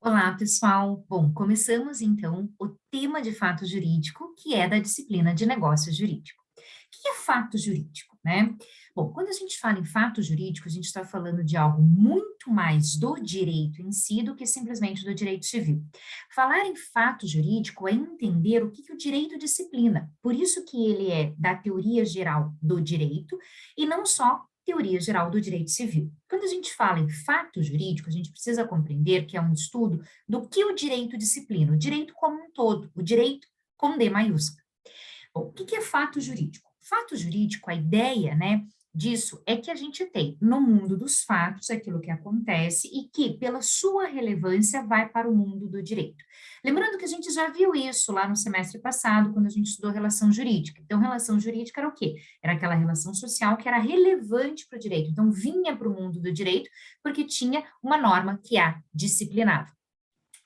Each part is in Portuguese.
Olá, pessoal. Bom, começamos então o tema de fato jurídico, que é da disciplina de negócio jurídico. O que é fato jurídico, né? Bom, quando a gente fala em fato jurídico, a gente está falando de algo muito mais do direito em si do que simplesmente do direito civil. Falar em fato jurídico é entender o que o direito disciplina. Por isso que ele é da teoria geral do direito e não só teoria geral do direito civil. Quando a gente fala em fato jurídico, a gente precisa compreender que é um estudo do que o direito disciplina, o direito como um todo, o direito com D maiúsculo. Bom, o que é fato jurídico? Fato jurídico, a ideia, né, disso é que a gente tem no mundo dos fatos aquilo que acontece e que, pela sua relevância, vai para o mundo do direito. Lembrando que a gente já viu isso lá no semestre passado, quando a gente estudou relação jurídica. Então, relação jurídica era o quê? Era aquela relação social que era relevante para o direito. Então, vinha para o mundo do direito porque tinha uma norma que a disciplinava.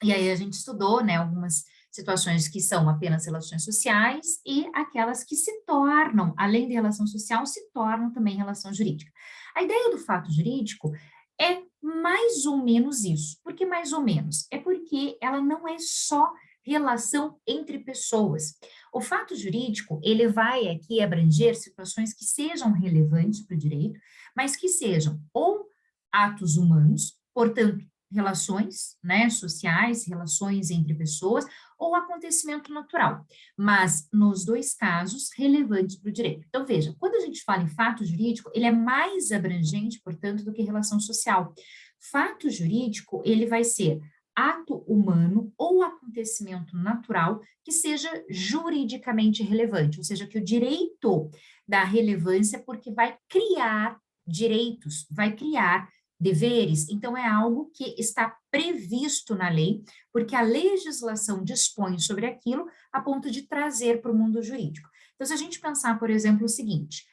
E aí a gente estudou, né, algumas situações que são apenas relações sociais e aquelas que se tornam, além de relação social, se tornam também relação jurídica. A ideia do fato jurídico é mais ou menos isso. Por que mais ou menos? É porque ela não é só relação entre pessoas. O fato jurídico, ele vai aqui abranger situações que sejam relevantes para o direito, mas que sejam ou atos humanos, portanto, relações, né, sociais, relações entre pessoas, ou acontecimento natural, mas nos dois casos relevantes para o direito. Então, veja, quando a gente fala em fato jurídico, ele é mais abrangente, portanto, do que relação social. Fato jurídico, ele vai ser ato humano ou acontecimento natural que seja juridicamente relevante, ou seja, que o direito dá relevância porque vai criar direitos, vai criar deveres, então é algo que está previsto na lei, porque a legislação dispõe sobre aquilo a ponto de trazer para o mundo jurídico. Então, se a gente pensar, por exemplo, o seguinte,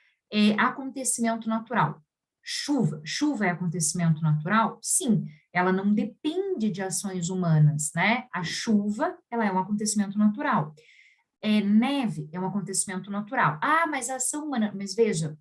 acontecimento natural, chuva é acontecimento natural? Sim, ela não depende de ações humanas, né? A chuva, ela é um acontecimento natural. Neve é um acontecimento natural. Ah, mas a ação humana, mas veja,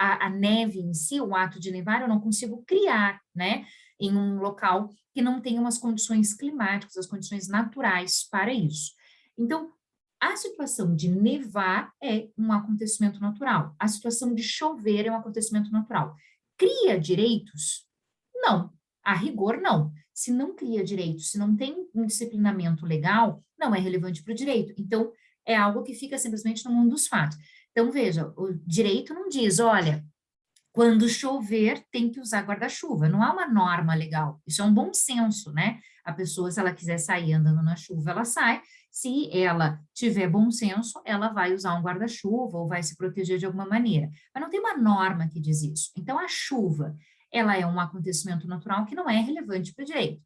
a neve em si, o ato de nevar, eu não consigo criar, né, em um local que não tem umas condições climáticas, as condições naturais para isso. Então, a situação de nevar é um acontecimento natural, a situação de chover é um acontecimento natural. Cria direitos? Não, a rigor não. Se não cria direitos, se não tem um disciplinamento legal, não é relevante para o direito. Então, é algo que fica simplesmente no mundo dos fatos. Então, veja, o direito não diz, olha, quando chover tem que usar guarda-chuva. Não há uma norma legal. Isso é um bom senso, né? A pessoa, se ela quiser sair andando na chuva, ela sai. Se ela tiver bom senso, ela vai usar um guarda-chuva ou vai se proteger de alguma maneira. Mas não tem uma norma que diz isso. Então, a chuva, ela é um acontecimento natural que não é relevante para o direito.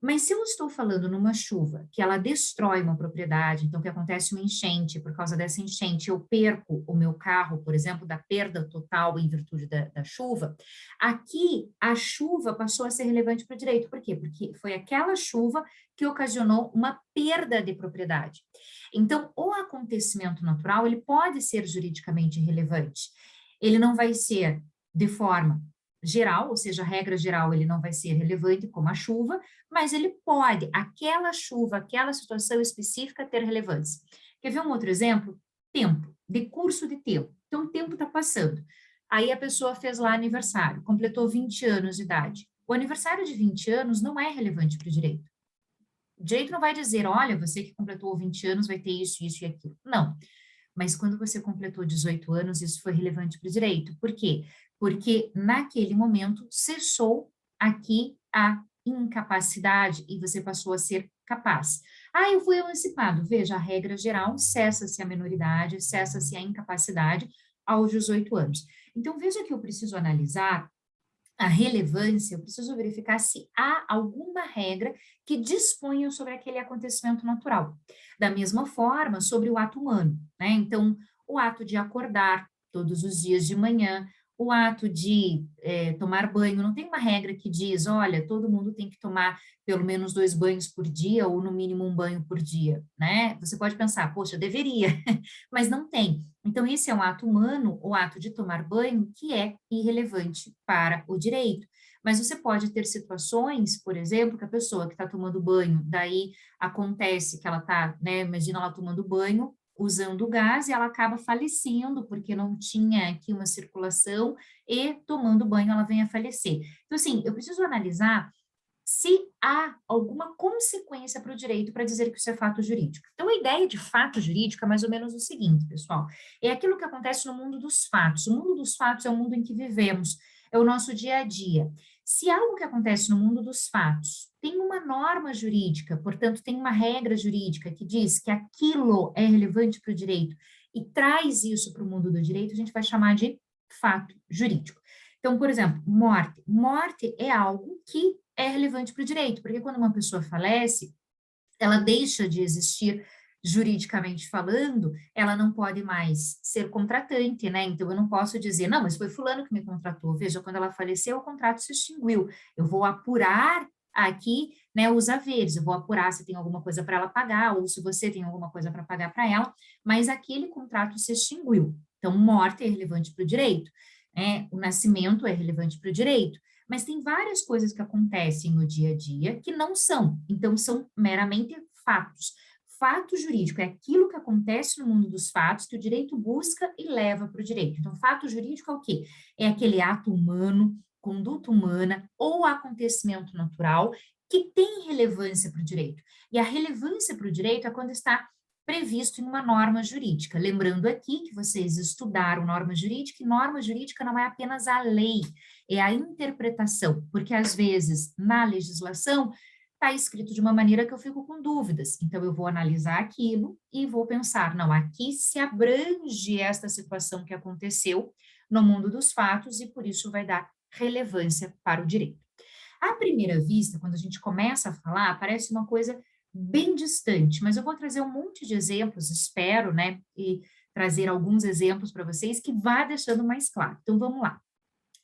Mas se eu estou falando numa chuva que ela destrói uma propriedade, então que acontece uma enchente, por causa dessa enchente eu perco o meu carro, por exemplo, da perda total em virtude da chuva, aqui a chuva passou a ser relevante para o direito. Por quê? Porque foi aquela chuva que ocasionou uma perda de propriedade. Então, o acontecimento natural, ele pode ser juridicamente relevante. Ele não vai ser de forma geral, ou seja, a regra geral ele não vai ser relevante como a chuva, mas ele pode, aquela chuva, aquela situação específica, ter relevância. Quer ver um outro exemplo? Tempo, decurso de tempo. Então, o tempo está passando. Aí a pessoa fez lá aniversário, completou 20 anos de idade. O aniversário de 20 anos não é relevante para o direito. O direito não vai dizer, olha, você que completou 20 anos vai ter isso, isso e aquilo. Não. Mas quando você completou 18 anos, isso foi relevante para o direito. Por quê? Porque naquele momento cessou aqui a incapacidade e você passou a ser capaz. Ah, eu fui emancipado. Veja, a regra geral, cessa-se a menoridade, cessa-se a incapacidade aos 18 anos. Então, veja que eu preciso analisar a relevância, eu preciso verificar se há alguma regra que disponha sobre aquele acontecimento natural. Da mesma forma, sobre o ato humano, né? Então, o ato de acordar todos os dias de manhã, o ato de tomar banho, não tem uma regra que diz, olha, todo mundo tem que tomar pelo menos 2 banhos por dia ou no mínimo um banho por dia, né? Você pode pensar, poxa, deveria, mas não tem. Então, esse é um ato humano, o ato de tomar banho, que é irrelevante para o direito. Mas você pode ter situações, por exemplo, que a pessoa que está tomando banho, daí acontece que ela está, né, imagina ela tomando banho, usando gás, e ela acaba falecendo, porque não tinha aqui uma circulação, e tomando banho ela vem a falecer. Então, assim, eu preciso analisar se há alguma consequência para o direito para dizer que isso é fato jurídico. Então, a ideia de fato jurídico é mais ou menos o seguinte, pessoal, é aquilo que acontece no mundo dos fatos. O mundo dos fatos é o mundo em que vivemos, é o nosso dia a dia. Se algo que acontece no mundo dos fatos tem uma norma jurídica, portanto, tem uma regra jurídica que diz que aquilo é relevante para o direito e traz isso para o mundo do direito, a gente vai chamar de fato jurídico. Então, por exemplo, morte. Morte é algo que é relevante para o direito, porque quando uma pessoa falece, ela deixa de existir juridicamente falando, ela não pode mais ser contratante, né? Então, eu não posso dizer, não, mas foi fulano que me contratou. Veja, quando ela faleceu, o contrato se extinguiu. Eu vou apurar aqui, né, os haveres, eu vou apurar se tem alguma coisa para ela pagar, ou se você tem alguma coisa para pagar para ela, mas aquele contrato se extinguiu. Então, morte é relevante para o direito, né? O nascimento é relevante para o direito, mas tem várias coisas que acontecem no dia a dia que não são, então são meramente fatos. Fato jurídico é aquilo que acontece no mundo dos fatos que o direito busca e leva para o direito. Então, fato jurídico é o quê? É aquele ato humano, conduta humana ou acontecimento natural que tem relevância para o direito. E a relevância para o direito é quando está previsto em uma norma jurídica. Lembrando aqui que vocês estudaram norma jurídica, e norma jurídica não é apenas a lei, é a interpretação, porque às vezes na legislação está escrito de uma maneira que eu fico com dúvidas. Então eu vou analisar aquilo e vou pensar, não, aqui se abrange esta situação que aconteceu no mundo dos fatos e por isso vai dar relevância para o direito. À primeira vista, quando a gente começa a falar, parece uma coisa bem distante, mas eu vou trazer um monte de exemplos, espero, né, e trazer alguns exemplos para vocês que vá deixando mais claro. Então vamos lá.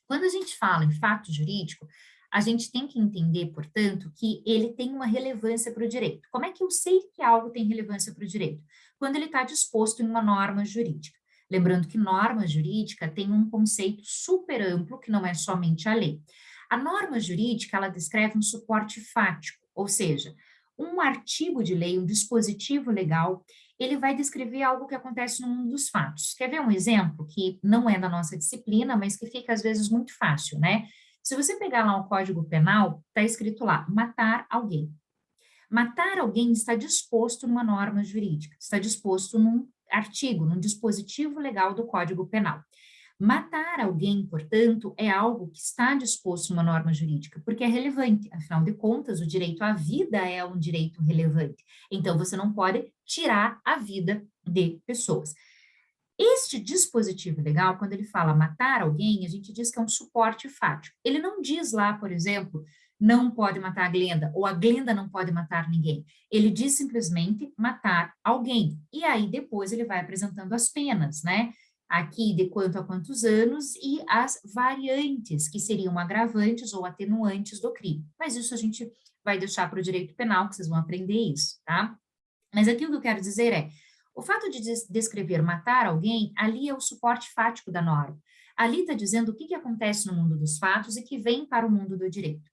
Quando a gente fala em fato jurídico, a gente tem que entender, portanto, que ele tem uma relevância para o direito. Como é que eu sei que algo tem relevância para o direito? Quando ele está disposto em uma norma jurídica. Lembrando que norma jurídica tem um conceito super amplo, que não é somente a lei. A norma jurídica, ela descreve um suporte fático, ou seja, um artigo de lei, um dispositivo legal, ele vai descrever algo que acontece no mundo dos fatos. Quer ver um exemplo que não é da nossa disciplina, mas que fica às vezes muito fácil, né? Se você pegar lá o Código Penal, está escrito lá, matar alguém. Matar alguém está disposto numa norma jurídica, está disposto num artigo, num dispositivo legal do Código Penal. Matar alguém, portanto, é algo que está disposto numa norma jurídica, porque é relevante. Afinal de contas, o direito à vida é um direito relevante. Então, você não pode tirar a vida de pessoas. Este dispositivo legal, quando ele fala matar alguém, a gente diz que é um suporte fático. Ele não diz lá, por exemplo, não pode matar a Glenda, ou a Glenda não pode matar ninguém. Ele diz simplesmente matar alguém. E aí depois ele vai apresentando as penas, né? Aqui de quanto a quantos anos e as variantes, que seriam agravantes ou atenuantes do crime. Mas isso a gente vai deixar para o direito penal, que vocês vão aprender isso, tá? Mas aqui o que eu quero dizer é, o fato de descrever matar alguém, ali é o suporte fático da norma. Ali está dizendo o que acontece no mundo dos fatos e que vem para o mundo do direito.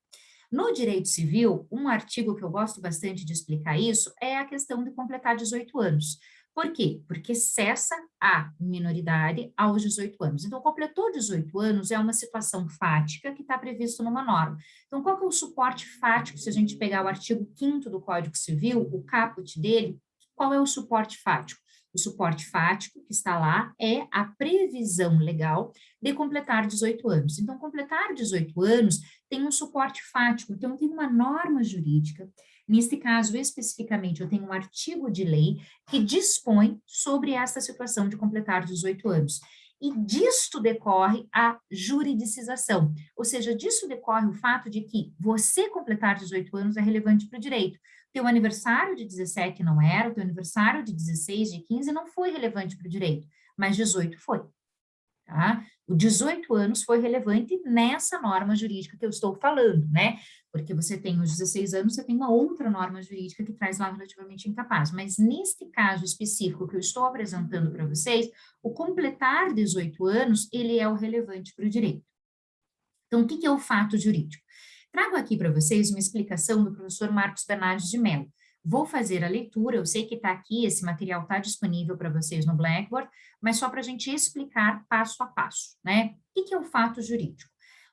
No direito civil, um artigo que eu gosto bastante de explicar isso é a questão de completar 18 anos. Por quê? Porque cessa a minoridade aos 18 anos. Então, completou 18 anos é uma situação fática que está previsto numa norma. Então, qual que é o suporte fático? Se a gente pegar o artigo 5º do Código Civil, o caput dele, qual é o suporte fático? O suporte fático que está lá é a previsão legal de completar 18 anos. Então, completar 18 anos tem um suporte fático, então tem uma norma jurídica, neste caso especificamente eu tenho um artigo de lei que dispõe sobre essa situação de completar 18 anos. E disto decorre a juridicização, ou seja, disso decorre o fato de que você completar 18 anos é relevante para o direito. Teu aniversário de 17 não era, o teu aniversário de 16, de 15 não foi relevante para o direito, mas 18 foi. Tá? O 18 anos foi relevante nessa norma jurídica que eu estou falando, né? Porque você tem os 16 anos, você tem uma outra norma jurídica que traz lá relativamente incapaz. Mas neste caso específico que eu estou apresentando para vocês, o completar 18 anos, ele é o relevante para o direito. Então, o que que é o fato jurídico? Trago aqui para vocês uma explicação do professor Marcos Bernardes de Mello. Vou fazer a leitura, eu sei que está aqui, esse material está disponível para vocês no Blackboard, mas só para a gente explicar passo a passo, né? O que que é o fato jurídico?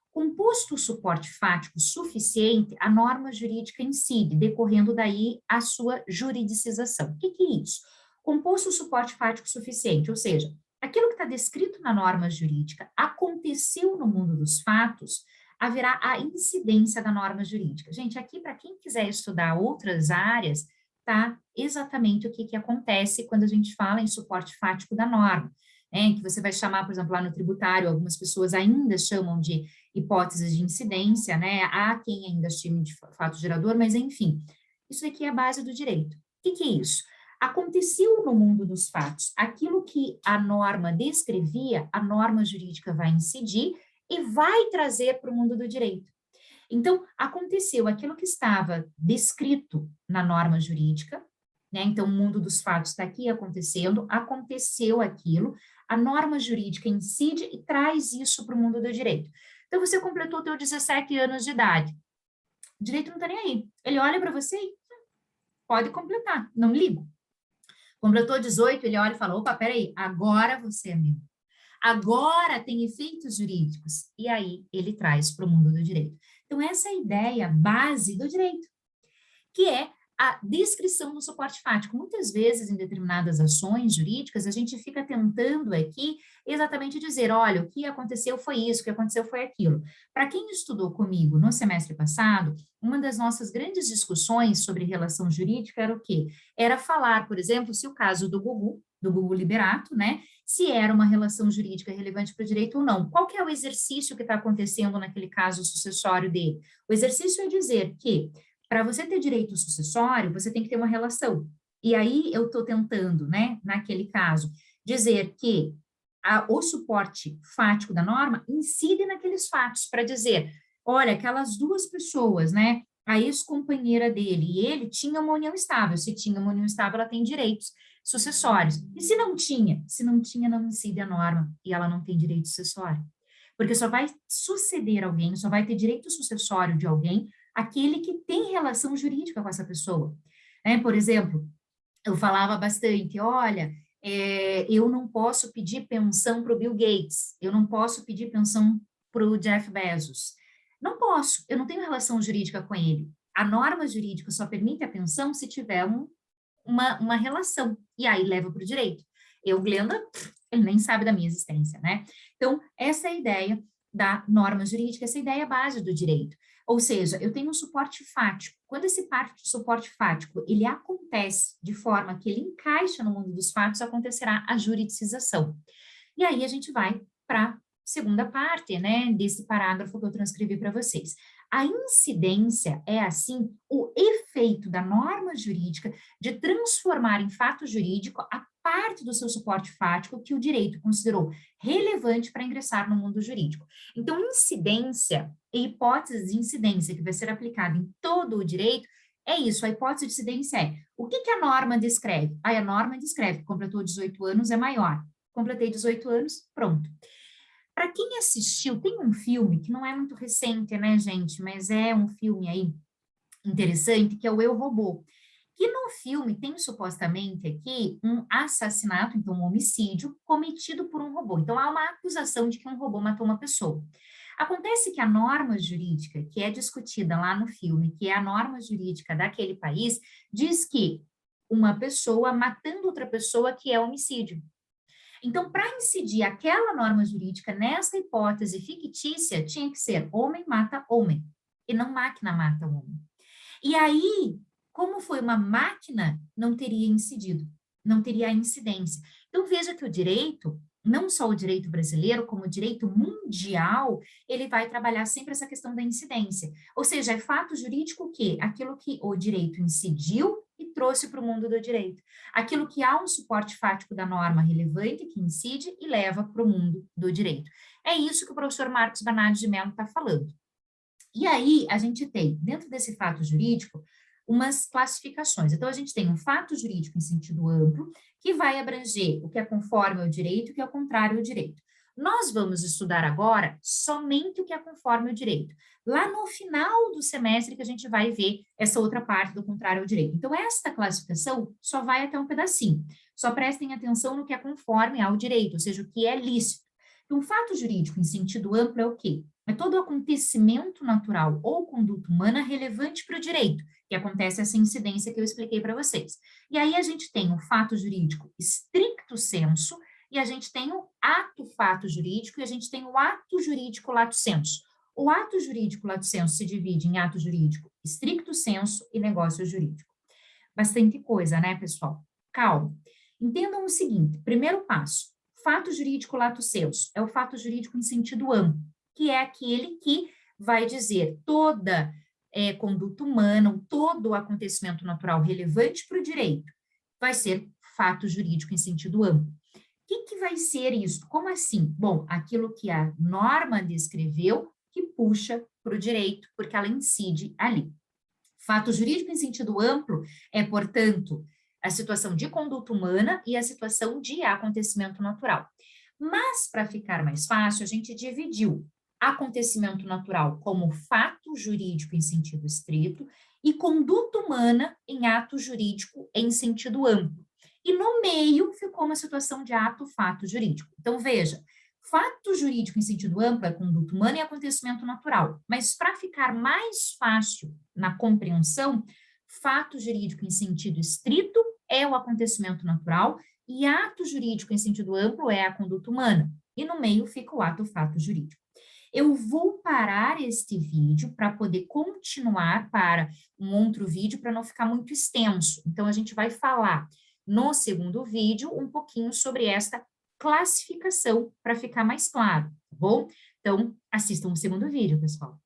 Composto o suporte fático suficiente, a norma jurídica incide, decorrendo daí a sua juridicização. O que que é isso? Composto o suporte fático suficiente, ou seja, aquilo que está descrito na norma jurídica aconteceu no mundo dos fatos, haverá a incidência da norma jurídica. Gente, aqui, para quem quiser estudar outras áreas, tá exatamente o que que acontece quando a gente fala em suporte fático da norma, né? Que você vai chamar, por exemplo, lá no tributário, algumas pessoas ainda chamam de hipóteses de incidência, né? Há quem ainda chame de fato gerador, mas enfim, isso aqui é a base do direito. O que que é isso? Aconteceu no mundo dos fatos aquilo que a norma descrevia, a norma jurídica vai incidir e vai trazer para o mundo do direito. Então, aconteceu aquilo que estava descrito na norma jurídica, né? Então, o mundo dos fatos está aqui acontecendo, aconteceu aquilo, a norma jurídica incide e traz isso para o mundo do direito. Então, você completou teu 17 anos de idade. O direito não está nem aí. Ele olha para você e pode completar, não ligo. Completou 18, ele olha e fala, opa, peraí, agora você é meu. Agora tem efeitos jurídicos. E aí ele traz para o mundo do direito. Então, essa é a ideia base do direito, que é a descrição do suporte fático. Muitas vezes, em determinadas ações jurídicas, a gente fica tentando aqui exatamente dizer, olha, o que aconteceu foi isso, o que aconteceu foi aquilo. Para quem estudou comigo no semestre passado, uma das nossas grandes discussões sobre relação jurídica era o quê? Era falar, por exemplo, se o caso do Gugu Liberato, né, se era uma relação jurídica relevante para o direito ou não. Qual que é o exercício que está acontecendo naquele caso sucessório dele? O exercício é dizer que para você ter direito sucessório, você tem que ter uma relação. E aí eu estou tentando, né, naquele caso, dizer que o suporte fático da norma incide naqueles fatos para dizer, olha, aquelas duas pessoas, né, a ex-companheira dele e ele tinham uma união estável. Se tinha uma união estável, ela tem direitos sucessórios. E se não tinha? Se não tinha, não incide a norma e ela não tem direito sucessório. Porque só vai suceder alguém, só vai ter direito sucessório de alguém aquele que tem relação jurídica com essa pessoa. Né? Por exemplo, eu falava bastante, olha, eu não posso pedir pensão para o Bill Gates, eu não posso pedir pensão para o Jeff Bezos. Não posso, eu não tenho relação jurídica com ele. A norma jurídica só permite a pensão se tiver uma relação, e aí leva para o direito. Eu, Glenda, ele nem sabe da minha existência, né? Então, essa é a ideia da norma jurídica, essa é a ideia base do direito. Ou seja, eu tenho um suporte fático. Quando esse suporte fático, ele acontece de forma que ele encaixa no mundo dos fatos, acontecerá a juridicização. E aí a gente vai para a segunda parte, né, desse parágrafo que eu transcrevi para vocês. A incidência é, assim, o efeito da norma jurídica de transformar em fato jurídico a parte do seu suporte fático que o direito considerou relevante para ingressar no mundo jurídico. Então, incidência e hipótese de incidência que vai ser aplicada em todo o direito é isso, a hipótese de incidência é o que que a norma descreve? A norma descreve que completou 18 anos é maior. Completei 18 anos, pronto. Para quem assistiu, tem um filme que não é muito recente, né, gente? Mas é um filme aí interessante, que é o Eu, Robô. Que no filme tem supostamente aqui um assassinato, então um homicídio, cometido por um robô. Então há uma acusação de que um robô matou uma pessoa. Acontece que a norma jurídica que é discutida lá no filme, que é a norma jurídica daquele país, diz que uma pessoa matando outra pessoa que é homicídio. Então, para incidir aquela norma jurídica nessa hipótese fictícia, tinha que ser homem mata homem, e não máquina mata homem. E aí, como foi uma máquina, não teria incidido, não teria a incidência. Então, veja que o direito, não só o direito brasileiro, como o direito mundial, ele vai trabalhar sempre essa questão da incidência. Ou seja, é fato jurídico o quê? Aquilo que o direito incidiu e trouxe para o mundo do direito. Aquilo que há um suporte fático da norma relevante, que incide e leva para o mundo do direito. É isso que o professor Marcos Bernardes de Mello está falando. E aí, a gente tem, dentro desse fato jurídico, umas classificações. Então, a gente tem um fato jurídico em sentido amplo, que vai abranger o que é conforme ao direito e o que é contrário ao direito. Nós vamos estudar agora somente o que é conforme o direito. Lá no final do semestre que a gente vai ver essa outra parte do contrário ao direito. Então, esta classificação só vai até um pedacinho. Só prestem atenção no que é conforme ao direito, ou seja, o que é lícito. Então, o fato jurídico em sentido amplo é o quê? É todo acontecimento natural ou conduta humana relevante para o direito, que acontece essa incidência que eu expliquei para vocês. E aí a gente tem o fato jurídico stricto sensu, e a gente tem o ato fato jurídico, e a gente tem o ato jurídico lato sensu. O ato jurídico lato sensu se divide em ato jurídico stricto sensu e negócio jurídico. Bastante coisa, né, pessoal? Calma. Entendam o seguinte: primeiro passo, fato jurídico lato sensu é o fato jurídico em sentido amplo, que é aquele que vai dizer toda conduta humana, todo acontecimento natural relevante para o direito, vai ser fato jurídico em sentido amplo. O que vai ser isso? Como assim? Bom, aquilo que a norma descreveu que puxa para o direito, porque ela incide ali. Fato jurídico em sentido amplo é, portanto, a situação de conduta humana e a situação de acontecimento natural. Mas, para ficar mais fácil, a gente dividiu acontecimento natural como fato jurídico em sentido estrito e conduta humana em ato jurídico em sentido amplo. E no meio ficou uma situação de ato-fato jurídico. Então, veja, fato jurídico em sentido amplo é conduta humana e acontecimento natural. Mas para ficar mais fácil na compreensão, fato jurídico em sentido estrito é o acontecimento natural e ato jurídico em sentido amplo é a conduta humana. E no meio fica o ato-fato jurídico. Eu vou parar este vídeo para poder continuar para um outro vídeo para não ficar muito extenso. Então, a gente vai falar no segundo vídeo um pouquinho sobre esta classificação para ficar mais claro, tá bom? Então, assistam o segundo vídeo, pessoal.